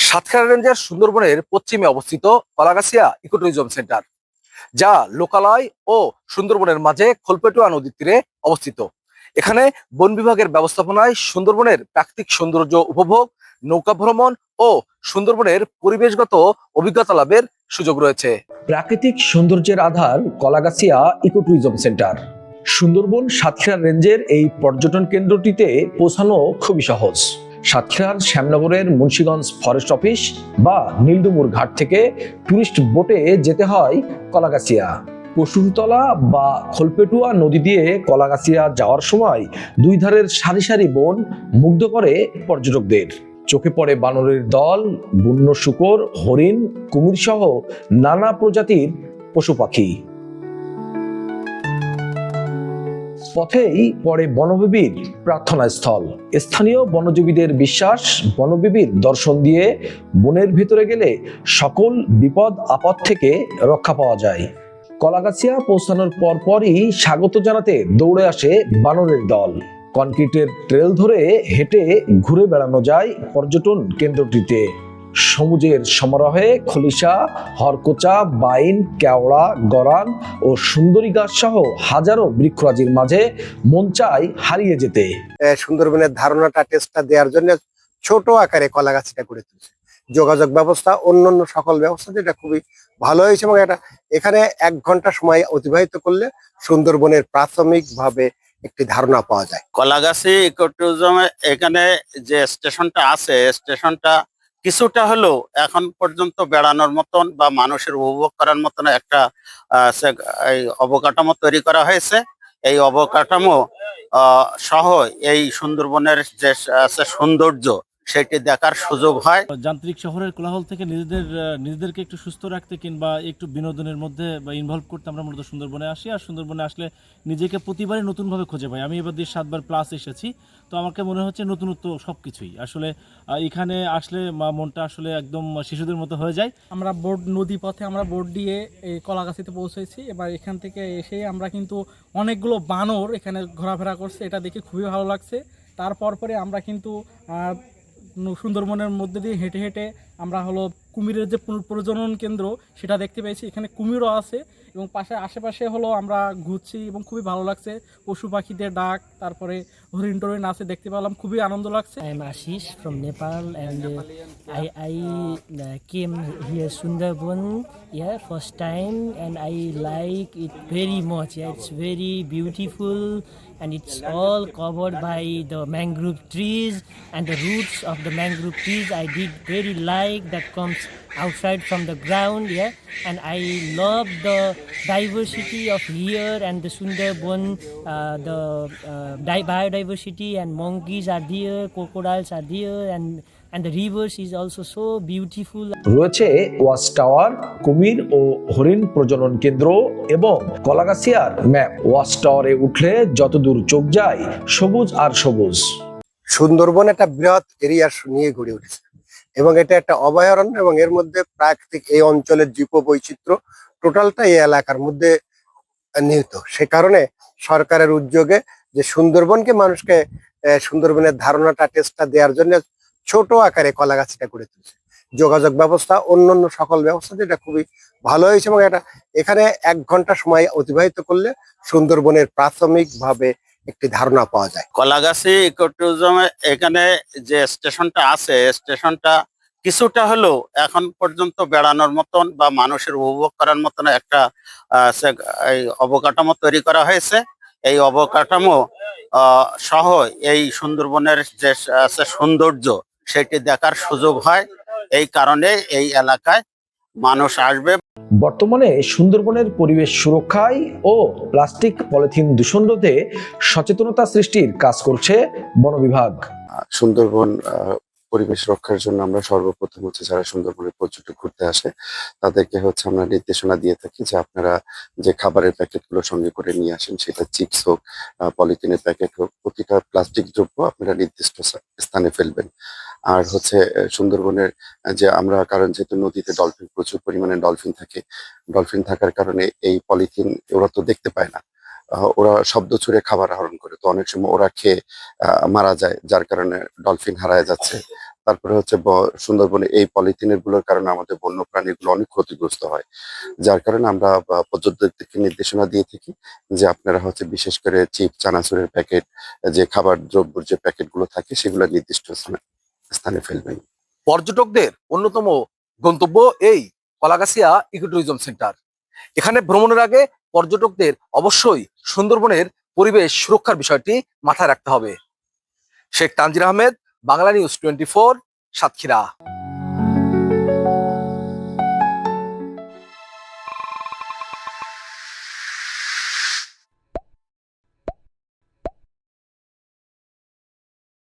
সাতক্ষীরা রেঞ্জের সুন্দরবনের পশ্চিমে অবস্থিত কলাগাছিয়া ইকোট্যুরিজম সেন্টার, যা লোকালয় ও সুন্দরবনের মাঝে খোলপেটুয়া নদীর তীরে অবস্থিত। এখানে বন বিভাগের ব্যবস্থাপনায় সুন্দরবনের প্রাকৃতিক সৌন্দর্য উপভোগ, নৌকা ভ্রমণ ও সুন্দরবনের পরিবেশগত অভিজ্ঞতা লাভের সুযোগ রয়েছে। প্রাকৃতিক সৌন্দর্যের আধার কলাগাছিয়া ইকোট্যুরিজম সেন্টার। সুন্দরবন সাতক্ষীরা রেঞ্জের এই পর্যটন কেন্দ্রটিতে পৌঁছানো খুবই সহজ। সাতক্ষীরার শ্যামনগরের মুন্সিগঞ্জ ফরেস্ট অফিস বা নীলডুমুর ঘাট থেকে টুরিস্ট বোটে যেতে হয় কলাগাছিয়া। পশুতলা বা খোলপেটুয়া নদী দিয়ে কলাগাছিয়া যাওয়ার সময় দুই ধারের সারি সারি বন মুগ্ধ করে পর্যটকদের। চোখে পড়ে বানরের দল, বন্য শূকর, হরিণ, কুমির সহ নানা প্রজাতির পশু পাখি। পথেই পড়ে বনবিবির প্রার্থনা স্থল। স্থানীয় বনজীবীদের বিশ্বাস, বনবিবির দর্শন দিয়ে বনের ভেতরে গেলে সকল বিপদ আপদ থেকে রক্ষা পাওয়া যায়। কলাগাছিয়া পৌঁছানোর পরপরই স্বাগত জানাতে দৌড়ে আসে বানরের দল। কনক্রিটের ট্রেল ধরে হেঁটে ঘুরে বেড়ানো যায় পর্যটন কেন্দ্রটিতে। সবুজের সমারোহে খলিশা, হরকোচা, বাইন, কেওড়া, গরান ও সুন্দরী গাছ সহ হাজারো বৃক্ষরাজির মাঝে মন চায় হারিয়ে যেতে। সুন্দরবনের ধারণাটা টেস্টটা দেওয়ার জন্য ছোট আকারে কলাগাছিটা গড়ে তুলছে। যোগাযোগ ব্যবস্থা, অন্যান্য সকল ব্যবস্থা যেটা খুবই ভালো হয়েছে এবং এখানে 1 ঘন্টা সময় অতিবাহিত করলে সুন্দরবনের প্রাথমিকভাবে একটি ধারণা পাওয়া যায়। কলাগাছি ইকোট্যুরিজমে এখানে যে স্টেশনটা আছে, স্টেশনটা কিছুটা হলেও এখন পর্যন্ত বেড়ানোর মতন বা মানুষের উপভোগ করার মতন একটা এই অবকাঠামো তৈরি করা হয়েছে। এই অবকাঠামো সহ এই সুন্দরবনের যে আছে সৌন্দর্য, সেটি দেখার সুযোগ হয়। যান্ত্রিক শহরের কোলাহল থেকে নিজেদেরকে একটু সুস্থ রাখতে কিংবা একটু বিনোদনের মধ্যে বা ইনভলভ করতে আমরা মূলত সুন্দরবনে আসি। আর সুন্দরবনে আসলে নিজেকে প্রতিবারই নতুনভাবে খুঁজে পাই। আমি এবার দিয়ে 7বার প্লাস এসেছি, তো আমাকে মনে হচ্ছে নতুনত্ব সব কিছুই আসলে এখানে আসলে মনটা আসলে একদম শিশুদের মতো হয়ে যায়। আমরা নদী পথে আমরা বোট দিয়ে এই কলাগাছিতে পৌঁছেছি। এবার এখান থেকে এসে আমরা কিন্তু অনেকগুলো বানর এখানে ঘোরাফেরা করছে, এটা দেখে খুবই ভালো লাগছে। তারপর পরে আমরা কিন্তু সুন্দরবনের মধ্যে দিয়ে হেঁটে হেঁটে আমরা কুমিরের যে প্রজনন কেন্দ্র সেটা দেখতে পেয়েছি। এখানে কুমিরও আছে এবং আশেপাশে আমরা ঘুরছি এবং খুবই ভালো লাগছে। পশু পাখিদের ডাক, তারপরে হরিণ টরিণ আছে দেখতে পেলাম, খুবই আনন্দ লাগছে। I am Ashish from Nepal and I came here Sundarban first time and I like it very much. Yeah, it's very beautiful and it's all covered by the mangrove trees and the roots of the mangrove trees I did very like that comes outside from the ground. And I love the diversity of here and the Sundarban, the biodiversity, and monkeys are there, crocodiles are there, and the rivers is also so beautiful. রয়েছে watch tower, কুমির ও হরিণ প্রজনন কেন্দ্র এবং কলাগাছিয়ার map. Watch টাওয়ারে উঠলে যতদূর চোখ যায় সবুজ আর সবুজ। সুন্দরবন একটা বৃহৎ এরিয়া নিয়ে গড়ে উঠেছে এবং এটা একটা অভয়ারণ্য এবং এর মধ্যে প্রাকৃতিক এই অঞ্চলের জীব বৈচিত্র্য টোটালটা এই এলাকার মধ্যে নিহিত। সে কারণে সরকারের উদ্যোগে যে সুন্দরবনকে মানুষকে সুন্দরবনের ধারণাটা টেস্টটা দেওয়ার জন্য ছোট আকারে কলাগাছিটা গড়ে তুলছে। যোগাযোগ ব্যবস্থা, অন্যান্য সকল ব্যবস্থা যেটা খুবই ভালো হয়েছে এবং এখানে 1 ঘন্টা সময় অতিবাহিত করলে সুন্দরবনের প্রাথমিকভাবে একটি ধারণা পাওয়া যায়। কলাগাছি ইকোট্যুরিজমে এখানে যে স্টেশনটা আছে, স্টেশনটা কিছুটা হলেও এখন পর্যন্ত বেড়ানোর মতন বা মানুষের উপভোগ করার মতন একটা এই অবকাঠামো তৈরি করা হয়েছে। এই অবকাঠামো সহ এই সুন্দরবনের যে আছে সৌন্দর্য, সেটি দেখার সুযোগ হয়। এই কারণে এই এলাকায় মানুষ আসবে। বর্তমানে সুন্দরবনের পরিবেশ সুরক্ষায় ও প্লাস্টিক পলিথিন দূষণ রোধে সচেতনতা সৃষ্টির কাজ করছে বন বিভাগ। সুন্দরবন পরিবেশ রক্ষার জন্য আমরা সর্বপ্রথম যারা সুন্দরবনে পর্যটক ঘুরতে আসে তাদেরকে আমরা নির্দেশনা দিয়ে থাকি যে আপনারা যে খাবারের প্যাকেটগুলো সঙ্গে করে নিয়ে আসেন, সেটা চিপস হোক, পলিথিনের প্যাকেট হোক, প্রতিটা প্লাস্টিক দ্রব্য আপনারা নির্দিষ্ট স্থানে ফেলবেন। আর সুন্দরবনের যে আমরা, কারণ যেহেতু নদীতে ডলফিন, প্রচুর পরিমাণে ডলফিন থাকে, ডলফিন থাকার কারণে এই পলিথিন ওরা তো দেখতে পায় না, ওরা শব্দ ছুড়ে খাবার আহরণ করে, তো অনেক সময় ওরা খেয়ে মারা যায়, যার কারণে ডলফিন হারায় যাচ্ছে। তারপরে হচ্ছে সুন্দরবনে এই পলিথিনের গুলোর কারণে আমাদের বন্য প্রাণীগুলো অনেক ক্ষতিগ্রস্ত হয়, যার কারণে আমরা পর্যটকদেরকে নির্দেশনা দিয়ে থাকি যে আপনারা হচ্ছে বিশেষ করে চিপস, চানাচুরের প্যাকেট, যে খাবার দ্রব্যের যে প্যাকেটগুলো থাকে সেগুলো নির্দিষ্ট স্থানে ফেলবেন। পর্যটকদের অন্যতম গন্তব্য এই কলাগাছিয়া ইকোট্যুরিজম সেন্টার। এখানে ভ্রমণের আগে পর্যটকদের অবশ্যই সুন্দরবনের পরিবেশ সুরক্ষার বিষয়টি মাথায় রাখতে হবে। Sheikh Tangier Ahmed, Bangla news 24, Satkhira.